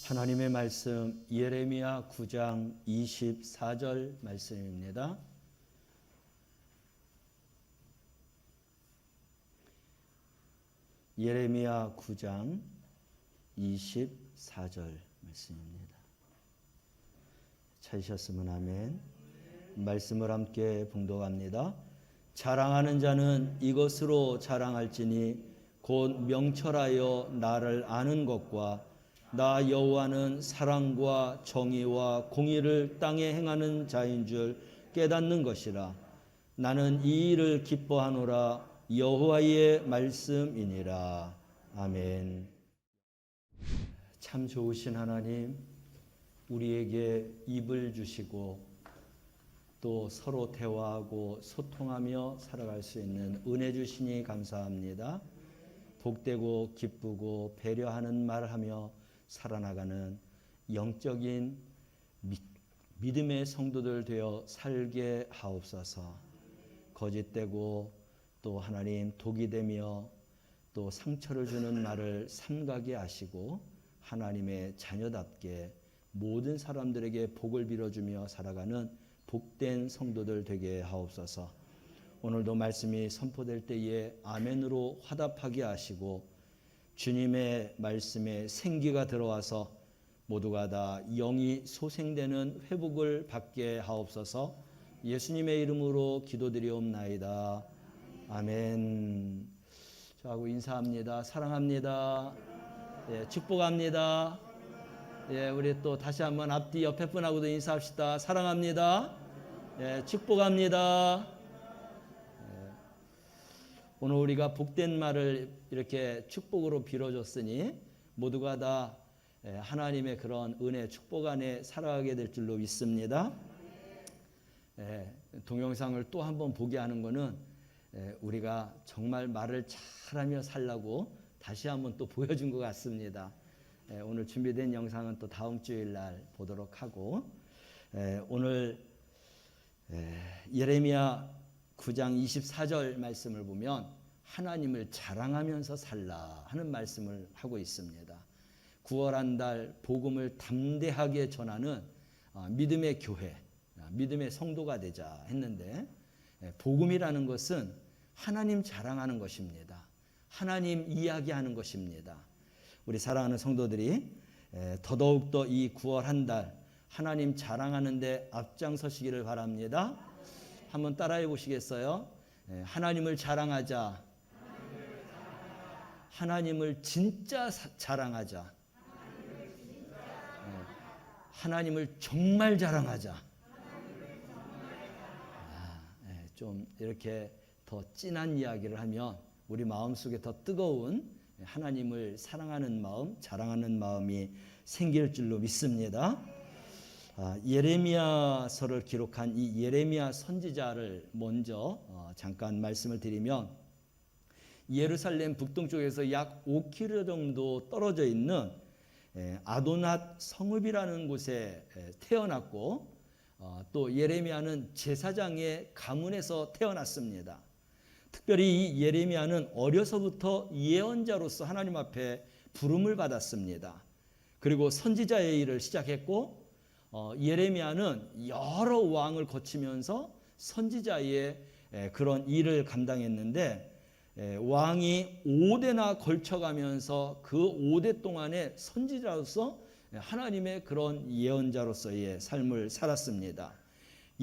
하나님의 말씀 예레미야 9장 24절 말씀입니다. 예레미야 9장 24절 말씀입니다. 찾으셨으면 아멘. 말씀을 함께 봉독합니다. 자랑하는 자는 이것으로 자랑할지니 곧 명철하여 나를 아는 것과 나 여호와는 사랑과 정의와 공의를 땅에 행하는 자인 줄 깨닫는 것이라. 나는 이 일을 기뻐하노라. 여호와의 말씀이니라. 아멘. 참 좋으신 하나님, 우리에게 입을 주시고 또 서로 대화하고 소통하며 살아갈 수 있는 은혜 주시니 감사합니다. 복되고 기쁘고 배려하는 말을 하며 살아나가는 영적인 믿음의 성도들 되어 살게 하옵소서. 거짓되고 또 하나님 독이 되며 또 상처를 주는 말을 삼가게 하시고 하나님의 자녀답게 모든 사람들에게 복을 빌어주며 살아가는 복된 성도들 되게 하옵소서. 오늘도 말씀이 선포될 때에 아멘으로 화답하게 하시고 주님의 말씀에 생기가 들어와서 모두가 다 영이 소생되는 회복을 받게 하옵소서. 예수님의 이름으로 기도드리옵나이다. 아멘. 저하고 인사합니다. 사랑합니다. 예, 축복합니다. 예, 우리 또 다시 한번 앞뒤 옆에 분하고도 인사합시다. 사랑합니다. 예, 축복합니다. 오늘 우리가 복된 말을 이렇게 축복으로 빌어줬으니 모두가 다 하나님의 그런 은혜, 축복 안에 살아가게 될 줄로 믿습니다. 동영상을 또 한번 보게 하는 것은 우리가 정말 말을 잘하며 살라고 다시 한번 또 보여준 것 같습니다. 오늘 준비된 영상은 또 다음 주일 날 보도록 하고, 오늘 예레미야 9장 24절 말씀을 보면 하나님을 자랑하면서 살라 하는 말씀을 하고 있습니다. 9월 한 달 복음을 담대하게 전하는 믿음의 교회, 믿음의 성도가 되자 했는데, 복음이라는 것은 하나님 자랑하는 것입니다. 하나님 이야기하는 것입니다. 우리 사랑하는 성도들이 더더욱더 이 9월 한 달 하나님 자랑하는 데 앞장서시기를 바랍니다. 한번 따라해 보시겠어요? 하나님을 자랑하자. 하나님을 진짜 자랑하자. 하나님을 정말 자랑하자. 좀 이렇게 더 진한 이야기를 하면 우리 마음속에 더 뜨거운 하나님을 사랑하는 마음, 자랑하는 마음이 생길 줄로 믿습니다. 예레미야서를 기록한 이 예레미야 선지자를 먼저 잠깐 말씀을 드리면, 예루살렘 북동쪽에서 약 5km 정도 떨어져 있는 아도낫 성읍이라는 곳에 태어났고, 또 예레미야는 제사장의 가문에서 태어났습니다. 특별히 이 예레미야는 어려서부터 예언자로서 하나님 앞에 부름을 받았습니다. 그리고 선지자의 일을 시작했고, 예레미야는 여러 왕을 거치면서 선지자의 그런 일을 감당했는데, 왕이 5대나 걸쳐가면서 그 5대 동안에 선지자로서 하나님의 그런 예언자로서의 삶을 살았습니다.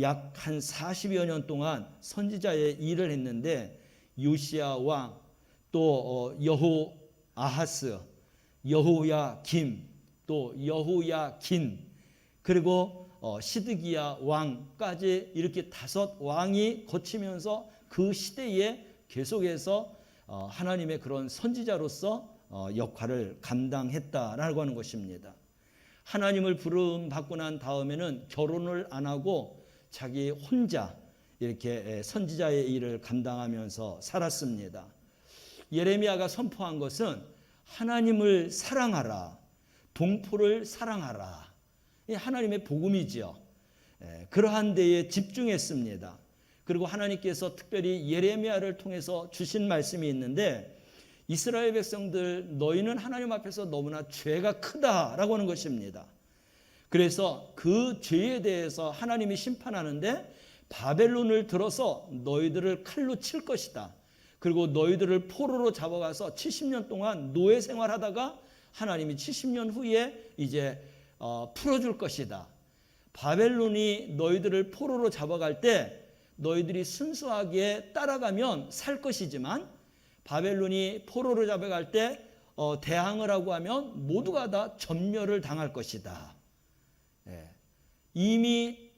약 한 40여 년 동안 선지자의 일을 했는데, 요시야 왕, 또 여호아하스, 여호야김, 또 여호야긴, 그리고 시드기야 왕까지 이렇게 5 왕이 거치면서 그 시대에 계속해서 하나님의 그런 선지자로서 역할을 감당했다라고 하는 것입니다. 하나님을 부름 받고 난 다음에는 결혼을 안 하고 자기 혼자 이렇게 선지자의 일을 감당하면서 살았습니다. 예레미야가 선포한 것은 하나님을 사랑하라, 동포를 사랑하라. 하나님의 복음이지요. 그러한 데에 집중했습니다. 그리고 하나님께서 특별히 예레미야를 통해서 주신 말씀이 있는데, 이스라엘 백성들 너희는 하나님 앞에서 너무나 죄가 크다라고 하는 것입니다. 그래서 그 죄에 대해서 하나님이 심판하는데 바벨론을 들어서 너희들을 칼로 칠 것이다. 그리고 너희들을 포로로 잡아가서 70년 동안 노예 생활하다가 하나님이 70년 후에 이제 풀어줄 것이다. 바벨론이 너희들을 포로로 잡아갈 때 너희들이 순수하게 따라가면 살 것이지만 바벨론이 포로로 잡아갈 때 대항을 하고 하면 모두가 다 전멸을 당할 것이다. 이미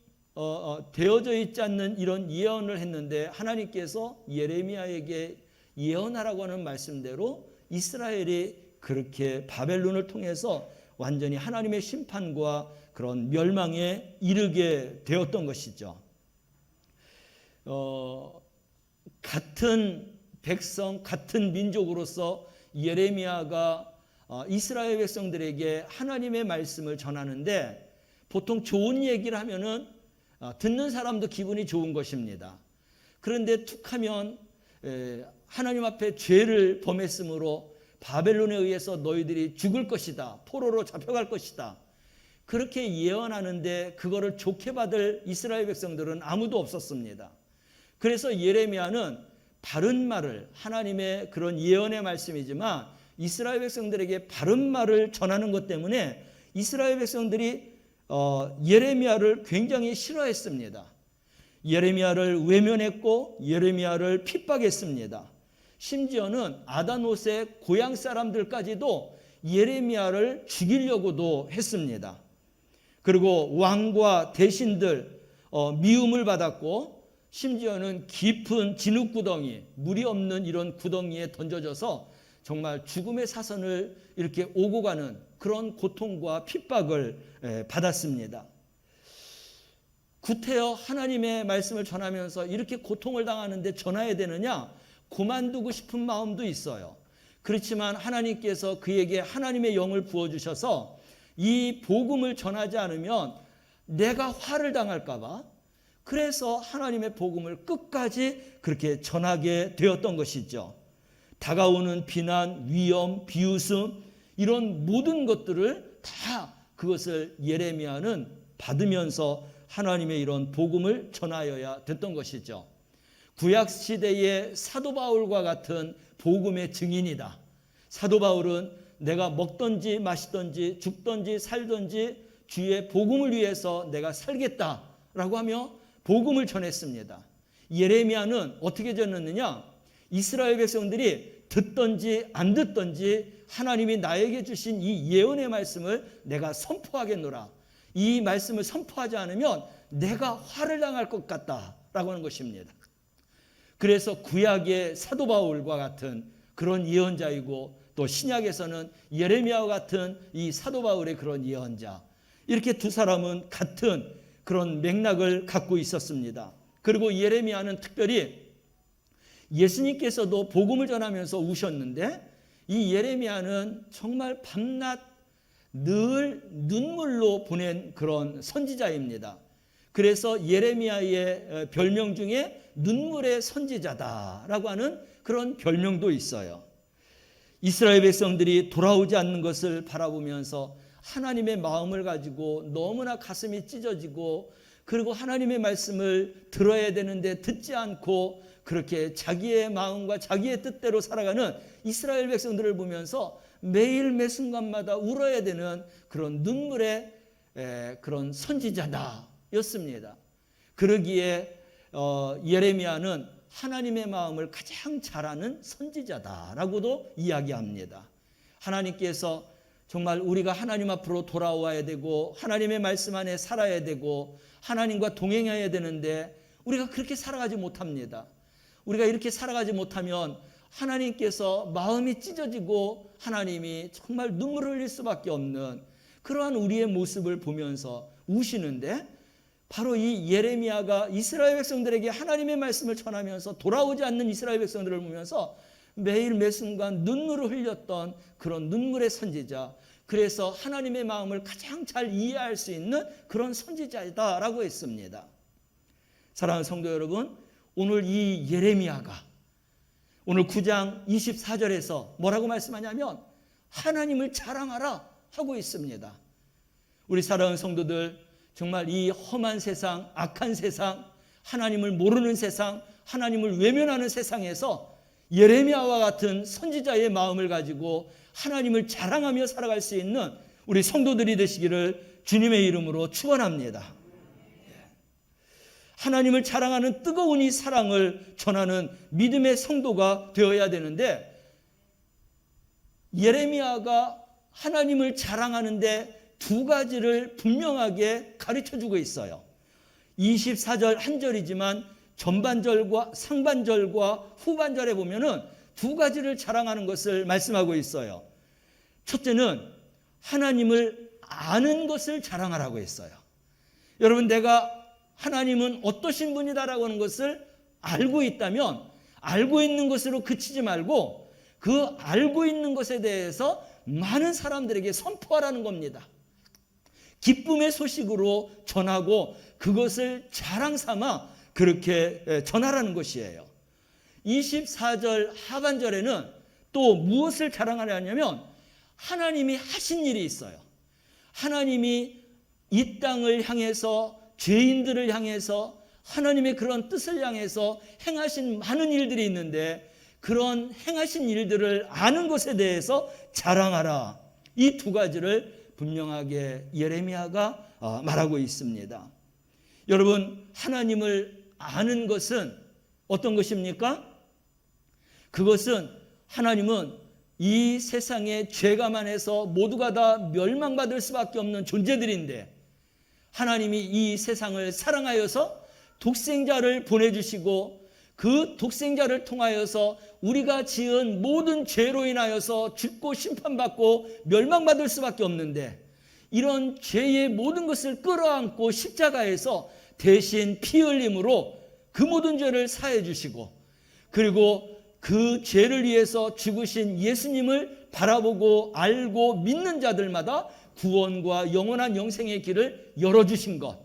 되어져 있지 않는 이런 예언을 했는데 하나님께서 예레미야에게 예언하라고 하는 말씀대로 이스라엘이 그렇게 바벨론을 통해서 완전히 하나님의 심판과 그런 멸망에 이르게 되었던 것이죠. 같은 백성, 같은 민족으로서 예레미야가 이스라엘 백성들에게 하나님의 말씀을 전하는데 보통 좋은 얘기를 하면은 듣는 사람도 기분이 좋은 것입니다. 그런데 툭하면 하나님 앞에 죄를 범했으므로 바벨론에 의해서 너희들이 죽을 것이다. 포로로 잡혀갈 것이다. 그렇게 예언하는데 그거를 좋게 받을 이스라엘 백성들은 아무도 없었습니다. 그래서 예레미야는 바른 말을, 하나님의 그런 예언의 말씀이지만 이스라엘 백성들에게 바른 말을 전하는 것 때문에 이스라엘 백성들이 예레미야를 굉장히 싫어했습니다. 예레미야를 외면했고 예레미야를 핍박했습니다. 심지어는 아다노스의 고향 사람들까지도 예레미야를 죽이려고도 했습니다. 그리고 왕과 대신들 미움을 받았고 심지어는 깊은 진흙구덩이, 물이 없는 이런 구덩이에 던져져서 정말 죽음의 사선을 이렇게 오고 가는 그런 고통과 핍박을 받았습니다. 구태여 하나님의 말씀을 전하면서 이렇게 고통을 당하는데 전해야 되느냐? 그만두고 싶은 마음도 있어요. 그렇지만 하나님께서 그에게 하나님의 영을 부어주셔서 이 복음을 전하지 않으면 내가 화를 당할까 봐 그래서 하나님의 복음을 끝까지 그렇게 전하게 되었던 것이죠. 다가오는 비난, 위험, 비웃음 이런 모든 것들을 다 그것을 예레미야는 받으면서 하나님의 이런 복음을 전하여야 됐던 것이죠. 구약 시대의 사도 바울과 같은 복음의 증인이다. 사도 바울은 내가 먹든지 마시든지 죽든지 살든지 주의 복음을 위해서 내가 살겠다라고 하며 복음을 전했습니다. 예레미야는 어떻게 전했느냐? 이스라엘 백성들이 듣든지 안 듣든지 하나님이 나에게 주신 이 예언의 말씀을 내가 선포하겠노라. 이 말씀을 선포하지 않으면 내가 화를 당할 것 같다라고 하는 것입니다. 그래서 구약의 사도 바울과 같은 그런 예언자이고 또 신약에서는 예레미야와 같은 이 사도 바울의 그런 예언자, 이렇게 두 사람은 같은 그런 맥락을 갖고 있었습니다. 그리고 예레미야는 특별히 예수님께서도 복음을 전하면서 우셨는데 이 예레미야는 정말 밤낮 늘 눈물로 보낸 그런 선지자입니다. 그래서 예레미야의 별명 중에 눈물의 선지자다라고 하는 그런 별명도 있어요. 이스라엘 백성들이 돌아오지 않는 것을 바라보면서 하나님의 마음을 가지고 너무나 가슴이 찢어지고 그리고 하나님의 말씀을 들어야 되는데 듣지 않고 그렇게 자기의 마음과 자기의 뜻대로 살아가는 이스라엘 백성들을 보면서 매일 매 순간마다 울어야 되는 그런 눈물의 그런 선지자다였습니다. 그러기에 예레미야는 하나님의 마음을 가장 잘 아는 선지자다라고도 이야기합니다. 하나님께서 정말 우리가 하나님 앞으로 돌아와야 되고 하나님의 말씀 안에 살아야 되고 하나님과 동행해야 되는데 우리가 그렇게 살아가지 못합니다. 우리가 이렇게 살아가지 못하면 하나님께서 마음이 찢어지고 하나님이 정말 눈물을 흘릴 수밖에 없는 그러한 우리의 모습을 보면서 우시는데 바로 이 예레미야가 이스라엘 백성들에게 하나님의 말씀을 전하면서 돌아오지 않는 이스라엘 백성들을 보면서 매일 매 순간 눈물을 흘렸던 그런 눈물의 선지자, 그래서 하나님의 마음을 가장 잘 이해할 수 있는 그런 선지자이다라고 했습니다. 사랑하는 성도 여러분, 오늘 이 예레미야가 오늘 9장 24절에서 뭐라고 말씀하냐면 하나님을 자랑하라 하고 있습니다. 우리 사랑하는 성도들, 정말 이 험한 세상, 악한 세상, 하나님을 모르는 세상, 하나님을 외면하는 세상에서 예레미야와 같은 선지자의 마음을 가지고 하나님을 자랑하며 살아갈 수 있는 우리 성도들이 되시기를 주님의 이름으로 축원합니다. 하나님을 자랑하는 뜨거운 이 사랑을 전하는 믿음의 성도가 되어야 되는데, 예레미야가 하나님을 자랑하는데 두 가지를 분명하게 가르쳐주고 있어요. 24절 한 절이지만 전반절과 상반절과 후반절에 보면은 두 가지를 자랑하는 것을 말씀하고 있어요. 첫째는 하나님을 아는 것을 자랑하라고 했어요. 여러분, 내가 하나님은 어떠신 분이다라고 하는 것을 알고 있다면 알고 있는 것으로 그치지 말고 그 알고 있는 것에 대해서 많은 사람들에게 선포하라는 겁니다. 기쁨의 소식으로 전하고 그것을 자랑 삼아 그렇게 전하라는 것이에요. 24절 하반절에는 또 무엇을 자랑하냐면 하나님이 하신 일이 있어요. 하나님이 이 땅을 향해서, 죄인들을 향해서, 하나님의 그런 뜻을 향해서 행하신 많은 일들이 있는데 그런 행하신 일들을 아는 것에 대해서 자랑하라. 이 두 가지를 분명하게 예레미야가 말하고 있습니다. 여러분, 하나님을 아는 것은 어떤 것입니까? 그것은 하나님은 이 세상에 죄가 많아서 모두가 다 멸망받을 수밖에 없는 존재들인데 하나님이 이 세상을 사랑하여서 독생자를 보내주시고 그 독생자를 통하여서 우리가 지은 모든 죄로 인하여서 죽고 심판받고 멸망받을 수밖에 없는데 이런 죄의 모든 것을 끌어안고 십자가에서 대신 피 흘림으로 그 모든 죄를 사해 주시고 그리고 그 죄를 위해서 죽으신 예수님을 바라보고 알고 믿는 자들마다 구원과 영원한 영생의 길을 열어주신 것,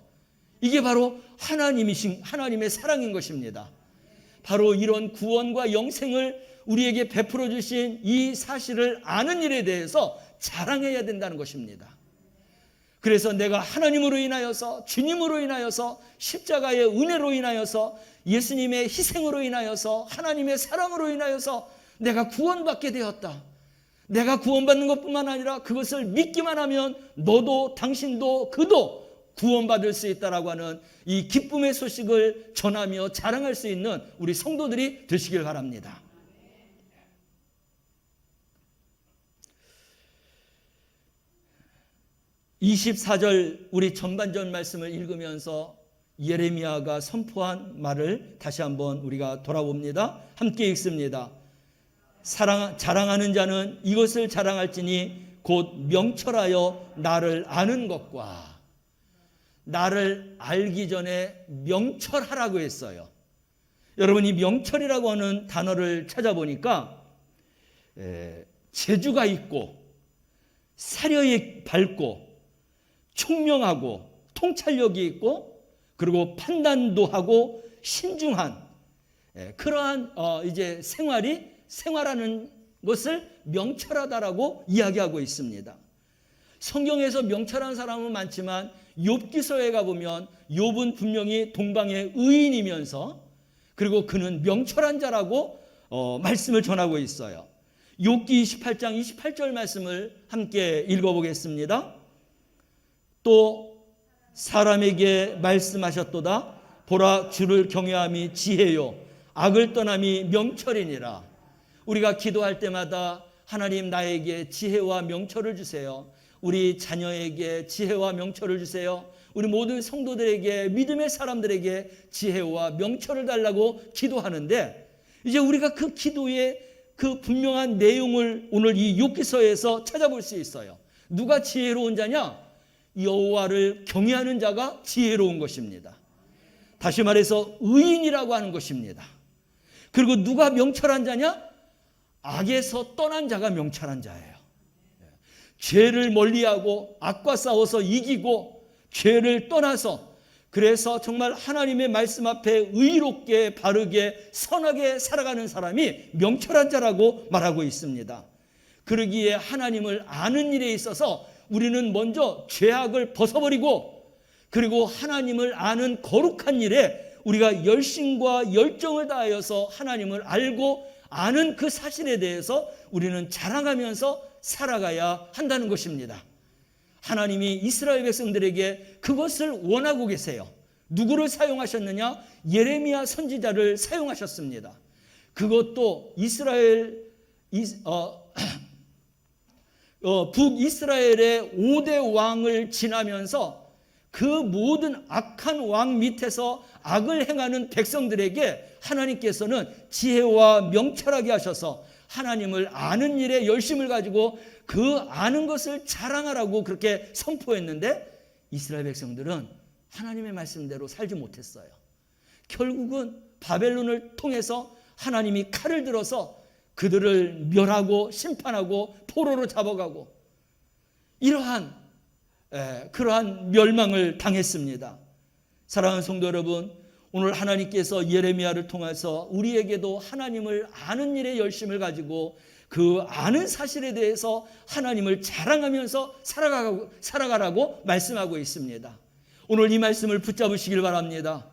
이게 바로 하나님의 사랑인 것입니다. 바로 이런 구원과 영생을 우리에게 베풀어 주신 이 사실을 아는 일에 대해서 자랑해야 된다는 것입니다. 그래서 내가 하나님으로 인하여서, 주님으로 인하여서, 십자가의 은혜로 인하여서, 예수님의 희생으로 인하여서, 하나님의 사랑으로 인하여서 내가 구원받게 되었다. 내가 구원받는 것뿐만 아니라 그것을 믿기만 하면 너도, 당신도, 그도 구원받을 수 있다라고 하는 이 기쁨의 소식을 전하며 자랑할 수 있는 우리 성도들이 되시길 바랍니다. (24절) 우리 전반전 말씀을 읽으면서 예레미야가 선포한 말을 다시 한번 우리가 돌아봅니다. 함께 읽습니다. 자랑하는 자는 이것을 자랑할지니 곧 명철하여 나를 아는 것과, 나를 알기 전에 명철하라고 했어요. 여러분, 이 명철이라고 하는 단어를 찾아보니까 재주가 있고 사려에 밝고 총명하고 통찰력이 있고 그리고 판단도 하고 신중한 그러한 이제 생활하는 것을 명철하다라고 이야기하고 있습니다. 성경에서 명철한 사람은 많지만 욥기서에 가보면 욥은 분명히 동방의 의인이면서 그리고 그는 명철한 자라고 말씀을 전하고 있어요. 욥기 28장 28절 말씀을 함께 읽어보겠습니다. 또 사람에게 말씀하셨도다. 보라, 주를 경외함이 지혜요 악을 떠남이 명철이니라. 우리가 기도할 때마다 하나님, 나에게 지혜와 명철을 주세요. 우리 자녀에게 지혜와 명철을 주세요. 우리 모든 성도들에게, 믿음의 사람들에게 지혜와 명철을 달라고 기도하는데, 이제 우리가 그 기도의 그 분명한 내용을 오늘 이 욥기서에서 찾아볼 수 있어요. 누가 지혜로운 자냐? 여호와를 경외하는 자가 지혜로운 것입니다. 다시 말해서 의인이라고 하는 것입니다. 그리고 누가 명철한 자냐? 악에서 떠난 자가 명철한 자예요. 죄를 멀리하고 악과 싸워서 이기고 죄를 떠나서 그래서 정말 하나님의 말씀 앞에 의롭게 바르게 선하게 살아가는 사람이 명철한 자라고 말하고 있습니다. 그러기에 하나님을 아는 일에 있어서 우리는 먼저 죄악을 벗어버리고, 그리고 하나님을 아는 거룩한 일에 우리가 열심과 열정을 다하여서 하나님을 알고 아는 그 사실에 대해서 우리는 자랑하면서 살아가야 한다는 것입니다. 하나님이 이스라엘 백성들에게 그것을 원하고 계세요. 누구를 사용하셨느냐? 예레미야 선지자를 사용하셨습니다. 그것도 북이스라엘의 5대 왕을 지나면서 그 모든 악한 왕 밑에서 악을 행하는 백성들에게 하나님께서는 지혜와 명철하게 하셔서 하나님을 아는 일에 열심을 가지고 그 아는 것을 자랑하라고 그렇게 선포했는데, 이스라엘 백성들은 하나님의 말씀대로 살지 못했어요. 결국은 바벨론을 통해서 하나님이 칼을 들어서 그들을 멸하고 심판하고 포로로 잡아가고 그러한 멸망을 당했습니다. 사랑하는 성도 여러분, 오늘 하나님께서 예레미야를 통해서 우리에게도 하나님을 아는 일에 열심을 가지고 그 아는 사실에 대해서 하나님을 자랑하면서 살아가라고 말씀하고 있습니다. 오늘 이 말씀을 붙잡으시길 바랍니다.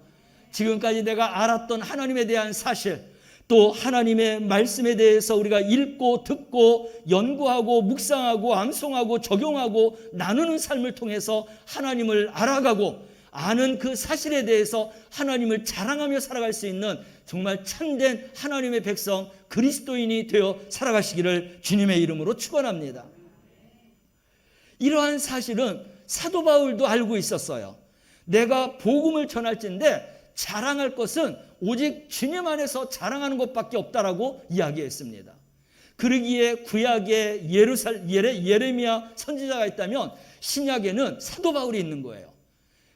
지금까지 내가 알았던 하나님에 대한 사실, 또 하나님의 말씀에 대해서 우리가 읽고 듣고 연구하고 묵상하고 암송하고 적용하고 나누는 삶을 통해서 하나님을 알아가고 아는 그 사실에 대해서 하나님을 자랑하며 살아갈 수 있는 정말 참된 하나님의 백성, 그리스도인이 되어 살아가시기를 주님의 이름으로 축원합니다. 이러한 사실은 사도 바울도 알고 있었어요. 내가 복음을 전할진데 자랑할 것은 오직 주님 안에서 자랑하는 것밖에 없다라고 이야기했습니다. 그러기에 구약에 예레미야 선지자가 있다면 신약에는 사도 바울이 있는 거예요.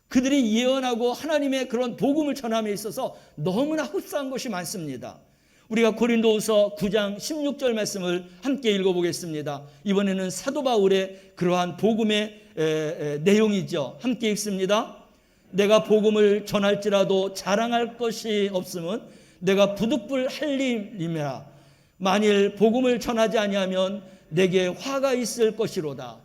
그들이 예언하고 하나님의 그런 복음을 전함에 있어서 너무나 흡사한 것이 많습니다. 우리가 고린도후서 9장 16절 말씀을 함께 읽어보겠습니다. 이번에는 사도 바울의 그러한 복음의 내용이죠. 함께 읽습니다. 내가 복음을 전할지라도 자랑할 것이 없음은 내가 부득불 할림이라. 만일 복음을 전하지 아니하면 내게 화가 있을 것이로다.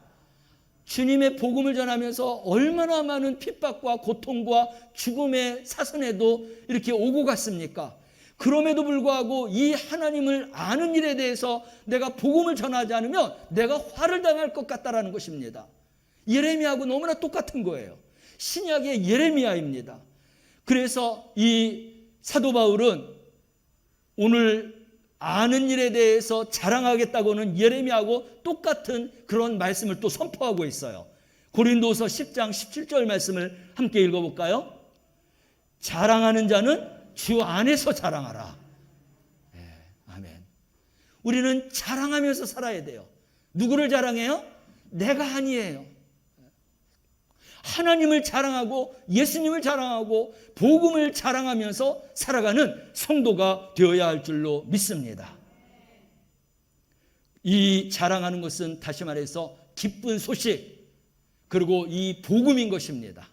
주님의 복음을 전하면서 얼마나 많은 핍박과 고통과 죽음의 사선에도 이렇게 오고 갔습니까? 그럼에도 불구하고 이 하나님을 아는 일에 대해서 내가 복음을 전하지 않으면 내가 화를 당할 것 같다라는 것입니다. 예레미야하고 너무나 똑같은 거예요. 신약의 예레미야입니다. 그래서 이 사도 바울은 오늘 아는 일에 대해서 자랑하겠다고는 예레미야하고 똑같은 그런 말씀을 또 선포하고 있어요. 고린도서 10장 17절 말씀을 함께 읽어볼까요? 자랑하는 자는 주 안에서 자랑하라. 네, 아멘. 우리는 자랑하면서 살아야 돼요. 누구를 자랑해요? 내가 아니에요. 하나님을 자랑하고 예수님을 자랑하고 복음을 자랑하면서 살아가는 성도가 되어야 할 줄로 믿습니다. 이 자랑하는 것은 다시 말해서 기쁜 소식, 그리고 이 복음인 것입니다.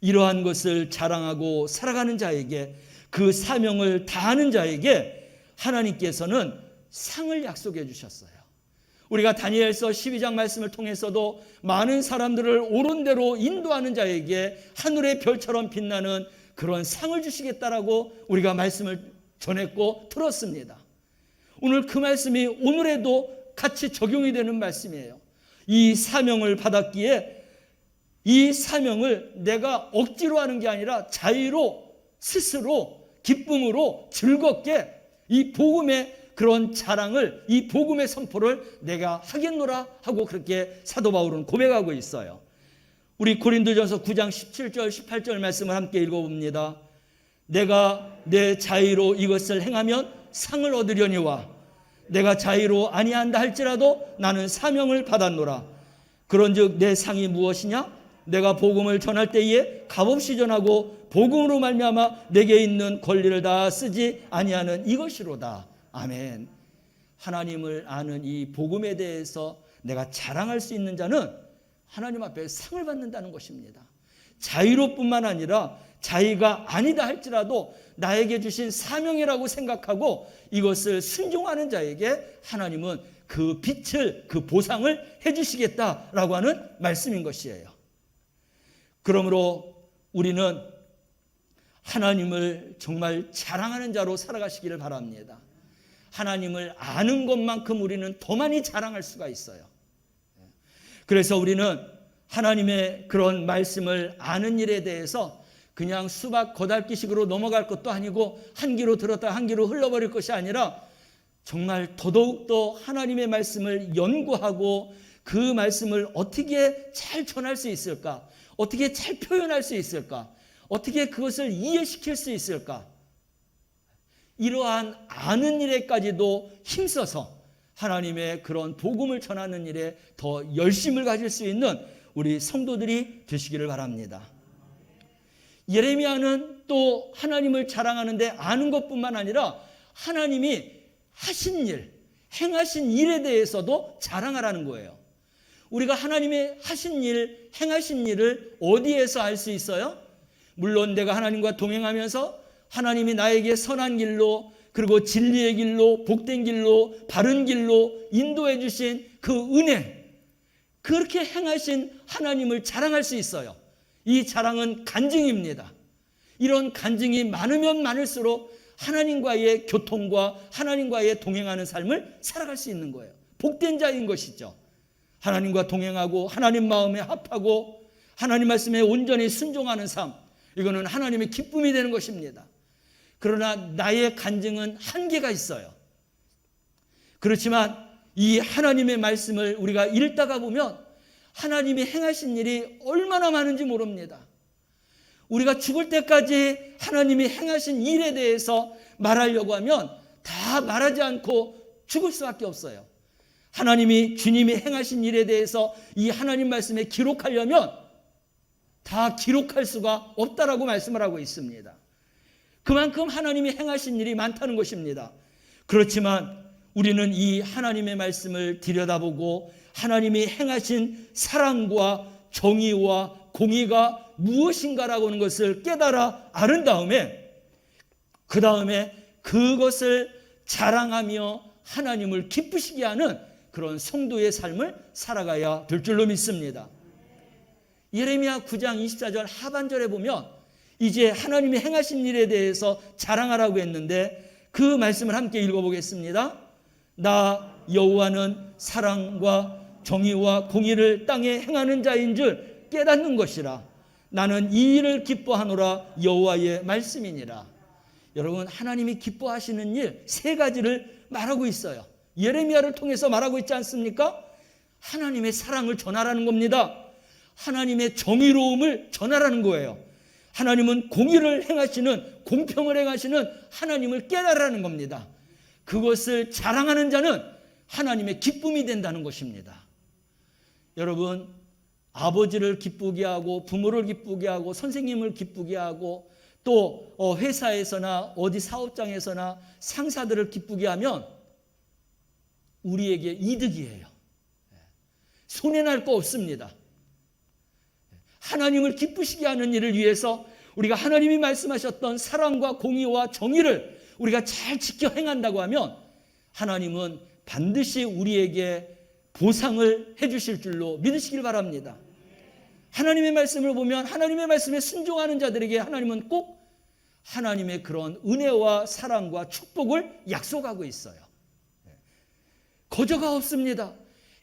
이러한 것을 자랑하고 살아가는 자에게, 그 사명을 다하는 자에게 하나님께서는 상을 약속해 주셨어요. 우리가 다니엘서 12장 말씀을 통해서도 많은 사람들을 옳은 대로 인도하는 자에게 하늘의 별처럼 빛나는 그런 상을 주시겠다라고 우리가 말씀을 전했고 들었습니다. 오늘 그 말씀이 오늘에도 같이 적용이 되는 말씀이에요. 이 사명을 받았기에 이 사명을 내가 억지로 하는 게 아니라 자유로 스스로 기쁨으로 즐겁게 이 복음의 그런 자랑을, 이 복음의 선포를 내가 하겠노라 하고 그렇게 사도 바울은 고백하고 있어요. 우리 고린도전서 9장 17절 18절 말씀을 함께 읽어봅니다. 내가 내 자의로 이것을 행하면 상을 얻으려니와 내가 자의로 아니한다 할지라도 나는 사명을 받았노라. 그런즉 내 상이 무엇이냐? 내가 복음을 전할 때에 값없이 전하고 복음으로 말미암아 내게 있는 권리를 다 쓰지 아니하는 이것이로다. 아멘. 하나님을 아는 이 복음에 대해서 내가 자랑할 수 있는 자는 하나님 앞에 상을 받는다는 것입니다. 자유로뿐만 아니라 자의가 아니다 할지라도 나에게 주신 사명이라고 생각하고 이것을 순종하는 자에게 하나님은 그 빛을, 그 보상을 해주시겠다라고 하는 말씀인 것이에요. 그러므로 우리는 하나님을 정말 자랑하는 자로 살아가시기를 바랍니다. 하나님을 아는 것만큼 우리는 더 많이 자랑할 수가 있어요. 그래서 우리는 하나님의 그런 말씀을 아는 일에 대해서 그냥 수박 거달기식으로 넘어갈 것도 아니고 한 귀로 들었다 한 귀로 흘러버릴 것이 아니라 정말 더더욱더 하나님의 말씀을 연구하고 그 말씀을 어떻게 잘 전할 수 있을까? 어떻게 잘 표현할 수 있을까? 어떻게 그것을 이해시킬 수 있을까? 이러한 아는 일에까지도 힘써서 하나님의 그런 복음을 전하는 일에 더 열심을 가질 수 있는 우리 성도들이 되시기를 바랍니다. 예레미야는 또 하나님을 자랑하는데 아는 것뿐만 아니라 하나님이 하신 일, 행하신 일에 대해서도 자랑하라는 거예요. 우리가 하나님의 하신 일, 행하신 일을 어디에서 알 수 있어요? 물론 내가 하나님과 동행하면서 하나님이 나에게 선한 길로 그리고 진리의 길로 복된 길로 바른 길로 인도해 주신 그 은혜, 그렇게 행하신 하나님을 자랑할 수 있어요. 이 자랑은 간증입니다. 이런 간증이 많으면 많을수록 하나님과의 교통과 하나님과의 동행하는 삶을 살아갈 수 있는 거예요. 복된 자인 것이죠. 하나님과 동행하고 하나님 마음에 합하고 하나님 말씀에 온전히 순종하는 삶, 이거는 하나님의 기쁨이 되는 것입니다. 그러나 나의 간증은 한계가 있어요. 그렇지만 이 하나님의 말씀을 우리가 읽다가 보면 하나님이 행하신 일이 얼마나 많은지 모릅니다. 우리가 죽을 때까지 하나님이 행하신 일에 대해서 말하려고 하면 다 말하지 않고 죽을 수밖에 없어요. 하나님이 주님이 행하신 일에 대해서 이 하나님 말씀에 기록하려면 다 기록할 수가 없다라고 말씀을 하고 있습니다. 그만큼 하나님이 행하신 일이 많다는 것입니다. 그렇지만 우리는 이 하나님의 말씀을 들여다보고 하나님이 행하신 사랑과 정의와 공의가 무엇인가라고 하는 것을 깨달아 아는 다음에 그 다음에 그것을 자랑하며 하나님을 기쁘시게 하는 그런 성도의 삶을 살아가야 될 줄로 믿습니다. 예레미야 9장 24절 하반절에 보면 이제 하나님이 행하신 일에 대해서 자랑하라고 했는데 그 말씀을 함께 읽어보겠습니다. 나 여호와는 사랑과 정의와 공의를 땅에 행하는 자인 줄 깨닫는 것이라. 나는 이 일을 기뻐하노라. 여호와의 말씀이니라. 여러분, 하나님이 기뻐하시는 일 세 가지를 말하고 있어요. 예레미야를 통해서 말하고 있지 않습니까? 하나님의 사랑을 전하라는 겁니다. 하나님의 정의로움을 전하라는 거예요. 하나님은 공의를 행하시는, 공평을 행하시는 하나님을 깨달으라는 겁니다. 그것을 자랑하는 자는 하나님의 기쁨이 된다는 것입니다. 여러분, 아버지를 기쁘게 하고 부모를 기쁘게 하고 선생님을 기쁘게 하고 또 회사에서나 어디 사업장에서나 상사들을 기쁘게 하면 우리에게 이득이에요. 손해날 거 없습니다. 하나님을 기쁘시게 하는 일을 위해서 우리가 하나님이 말씀하셨던 사랑과 공의와 정의를 우리가 잘 지켜 행한다고 하면 하나님은 반드시 우리에게 보상을 해주실 줄로 믿으시길 바랍니다. 하나님의 말씀을 보면 하나님의 말씀에 순종하는 자들에게 하나님은 꼭 하나님의 그런 은혜와 사랑과 축복을 약속하고 있어요. 거저가 없습니다.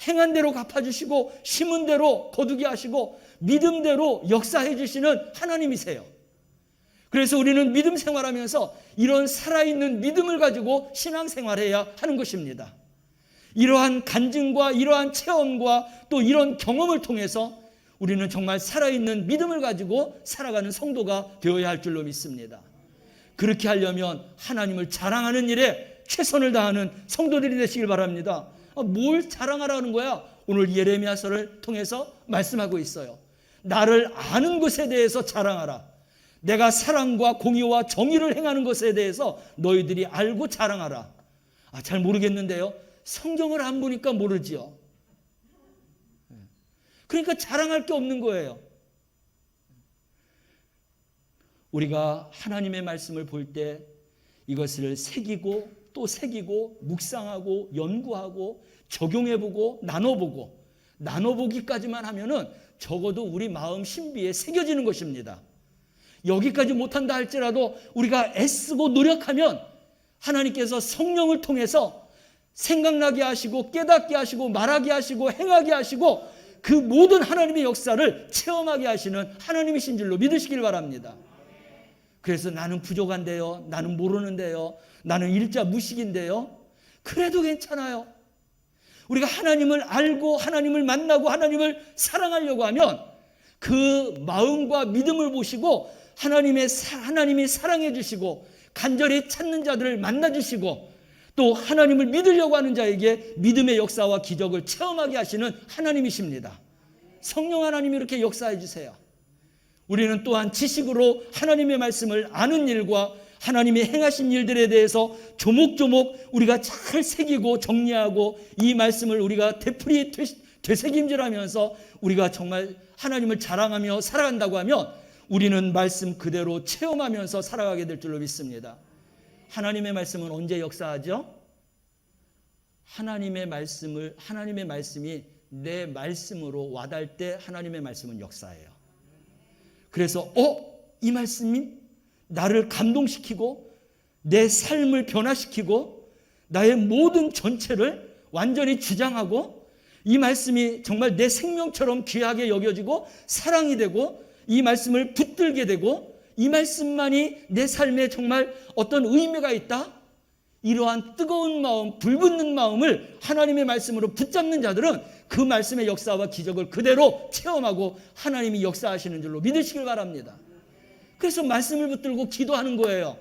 행한 대로 갚아주시고 심은 대로 거두게 하시고 믿음대로 역사해 주시는 하나님이세요. 그래서 우리는 믿음 생활하면서 이런 살아있는 믿음을 가지고 신앙생활해야 하는 것입니다. 이러한 간증과 이러한 체험과 또 이런 경험을 통해서 우리는 정말 살아있는 믿음을 가지고 살아가는 성도가 되어야 할 줄로 믿습니다. 그렇게 하려면 하나님을 자랑하는 일에 최선을 다하는 성도들이 되시길 바랍니다. 뭘 자랑하라는 거야? 오늘 예레미야서를 통해서 말씀하고 있어요. 나를 아는 것에 대해서 자랑하라. 내가 사랑과 공의와 정의를 행하는 것에 대해서 너희들이 알고 자랑하라. 잘 모르겠는데요. 성경을 안 보니까 모르지요. 그러니까 자랑할 게 없는 거예요. 우리가 하나님의 말씀을 볼 때 이것을 새기고 또 새기고 묵상하고 연구하고 적용해보고 나눠보기까지만 하면은 적어도 우리 마음 신비에 새겨지는 것입니다. 여기까지 못한다 할지라도 우리가 애쓰고 노력하면 하나님께서 성령을 통해서 생각나게 하시고 깨닫게 하시고 말하게 하시고 행하게 하시고 그 모든 하나님의 역사를 체험하게 하시는 하나님이신 줄로 믿으시길 바랍니다. 그래서 나는 부족한데요, 나는 모르는데요, 나는 일자 무식인데요, 그래도 괜찮아요. 우리가 하나님을 알고 하나님을 만나고 하나님을 사랑하려고 하면 그 마음과 믿음을 보시고 하나님이 사랑해 주시고 간절히 찾는 자들을 만나 주시고 또 하나님을 믿으려고 하는 자에게 믿음의 역사와 기적을 체험하게 하시는 하나님이십니다. 성령 하나님이 이렇게 역사해 주세요. 우리는 또한 지식으로 하나님의 말씀을 아는 일과 하나님이 행하신 일들에 대해서 조목조목 우리가 잘 새기고 정리하고 이 말씀을 우리가 되풀이 되새김질하면서 우리가 정말 하나님을 자랑하며 살아간다고 하면 우리는 말씀 그대로 체험하면서 살아가게 될 줄로 믿습니다. 하나님의 말씀은 언제 역사하죠? 하나님의 말씀이 내 말씀으로 와닿을 때 하나님의 말씀은 역사해요. 그래서 이 말씀이 나를 감동시키고 내 삶을 변화시키고 나의 모든 전체를 완전히 주장하고 이 말씀이 정말 내 생명처럼 귀하게 여겨지고 사랑이 되고 이 말씀을 붙들게 되고 이 말씀만이 내 삶에 정말 어떤 의미가 있다. 이러한 뜨거운 마음, 불붙는 마음을 하나님의 말씀으로 붙잡는 자들은 그 말씀의 역사와 기적을 그대로 체험하고 하나님이 역사하시는 줄로 믿으시길 바랍니다. 그래서 말씀을 붙들고 기도하는 거예요.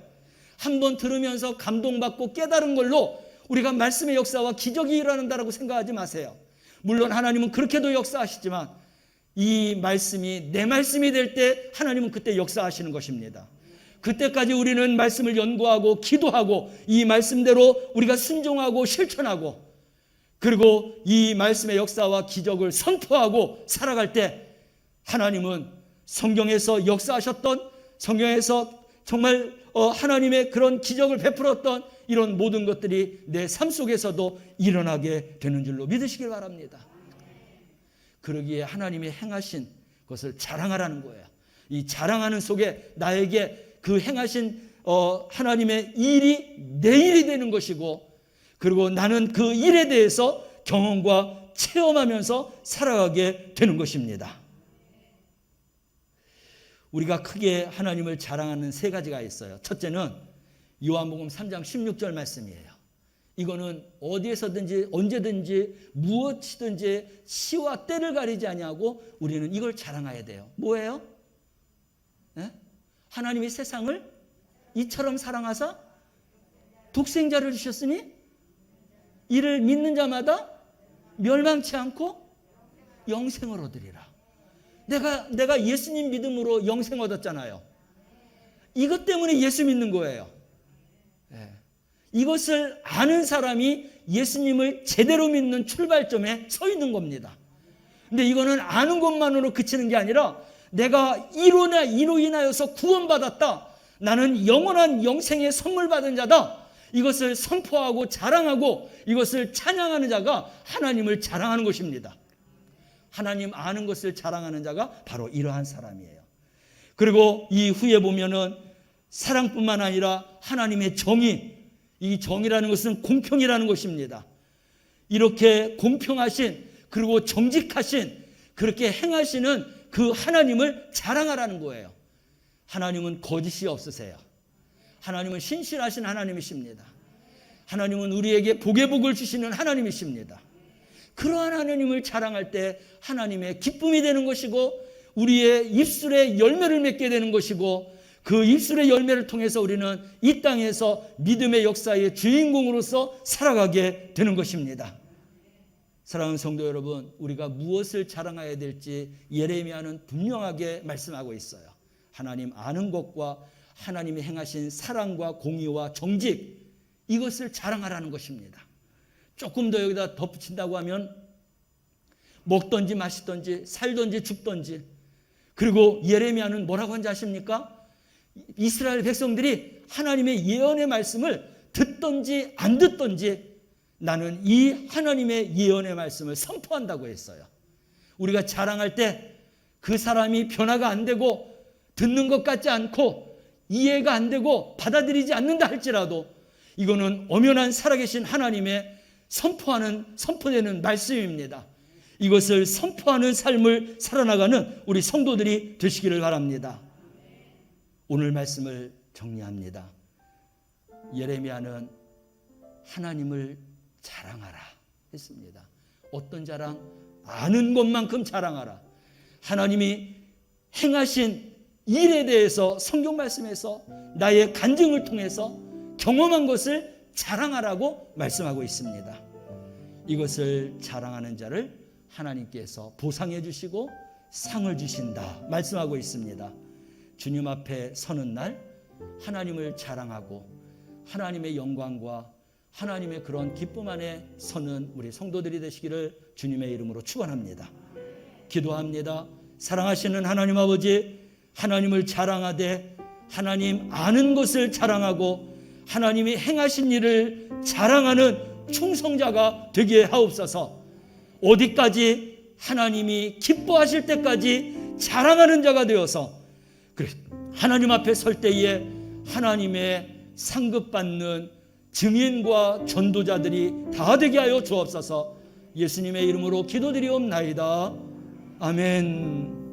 한번 들으면서 감동받고 깨달은 걸로 우리가 말씀의 역사와 기적이 일어난다고 생각하지 마세요. 물론 하나님은 그렇게도 역사하시지만 이 말씀이 내 말씀이 될 때 하나님은 그때 역사하시는 것입니다. 그때까지 우리는 말씀을 연구하고 기도하고 이 말씀대로 우리가 순종하고 실천하고 그리고 이 말씀의 역사와 기적을 선포하고 살아갈 때 하나님은 성경에서 역사하셨던 성경에서 정말 하나님의 그런 기적을 베풀었던 이런 모든 것들이 내 삶 속에서도 일어나게 되는 줄로 믿으시길 바랍니다. 그러기에 하나님이 행하신 것을 자랑하라는 거예요. 이 자랑하는 속에 나에게 그 행하신 하나님의 일이 내 일이 되는 것이고 그리고 나는 그 일에 대해서 경험과 체험하면서 살아가게 되는 것입니다. 우리가 크게 하나님을 자랑하는 세 가지가 있어요. 첫째는 요한복음 3장 16절 말씀이에요. 이거는 어디에서든지 언제든지 무엇이든지 시와 때를 가리지 아니하고 우리는 이걸 자랑해야 돼요. 뭐예요? 네? 하나님이 세상을 이처럼 사랑하사 독생자를 주셨으니 이를 믿는 자마다 멸망치 않고 영생을 얻으리라. 내가 예수님 믿음으로 영생 얻었잖아요. 이것 때문에 예수 믿는 거예요. 네. 이것을 아는 사람이 예수님을 제대로 믿는 출발점에 서 있는 겁니다. 근데 이거는 아는 것만으로 그치는 게 아니라 내가 이로 인하여서 구원받았다. 나는 영원한 영생의 선물 받은 자다. 이것을 선포하고 자랑하고 이것을 찬양하는 자가 하나님을 자랑하는 것입니다. 하나님 아는 것을 자랑하는 자가 바로 이러한 사람이에요. 그리고 이 후에 보면은 사랑뿐만 아니라 하나님의 정의, 이 정의라는 것은 공평이라는 것입니다. 이렇게 공평하신 그리고 정직하신 그렇게 행하시는 그 하나님을 자랑하라는 거예요. 하나님은 거짓이 없으세요. 하나님은 신실하신 하나님이십니다. 하나님은 우리에게 복의 복을 주시는 하나님이십니다. 그러한 하나님을 자랑할 때 하나님의 기쁨이 되는 것이고 우리의 입술에 열매를 맺게 되는 것이고 그 입술의 열매를 통해서 우리는 이 땅에서 믿음의 역사의 주인공으로서 살아가게 되는 것입니다. 사랑하는 성도 여러분, 우리가 무엇을 자랑해야 될지 예레미야는 분명하게 말씀하고 있어요. 하나님 아는 것과 하나님이 행하신 사랑과 공의와 정직, 이것을 자랑하라는 것입니다. 조금 더 여기다 덧붙인다고 하면 먹든지 마시든지 살든지 죽든지, 그리고 예레미야는 뭐라고 한지 아십니까? 이스라엘 백성들이 하나님의 예언의 말씀을 듣든지 안 듣든지 나는 이 하나님의 예언의 말씀을 선포한다고 했어요. 우리가 자랑할 때 그 사람이 변화가 안 되고 듣는 것 같지 않고 이해가 안 되고 받아들이지 않는다 할지라도 이거는 엄연한 살아계신 하나님의 선포되는 말씀입니다. 이것을 선포하는 삶을 살아나가는 우리 성도들이 되시기를 바랍니다. 오늘 말씀을 정리합니다. 예레미야는 하나님을 자랑하라 했습니다. 어떤 자랑? 아는 것만큼 자랑하라. 하나님이 행하신 일에 대해서 성경 말씀에서 나의 간증을 통해서 경험한 것을 자랑하라고 말씀하고 있습니다. 이것을 자랑하는 자를 하나님께서 보상해 주시고 상을 주신다 말씀하고 있습니다. 주님 앞에 서는 날 하나님을 자랑하고 하나님의 영광과 하나님의 그런 기쁨 안에 서는 우리 성도들이 되시기를 주님의 이름으로 축원합니다. 기도합니다. 사랑하시는 하나님 아버지, 하나님을 자랑하되 하나님 아는 것을 자랑하고 하나님이 행하신 일을 자랑하는 충성자가 되게 하옵소서. 어디까지? 하나님이 기뻐하실 때까지 자랑하는 자가 되어서 하나님 앞에 설 때에 하나님의 상급받는 증인과 전도자들이 다 되게 하여 주옵소서. 예수님의 이름으로 기도드리옵나이다. 아멘.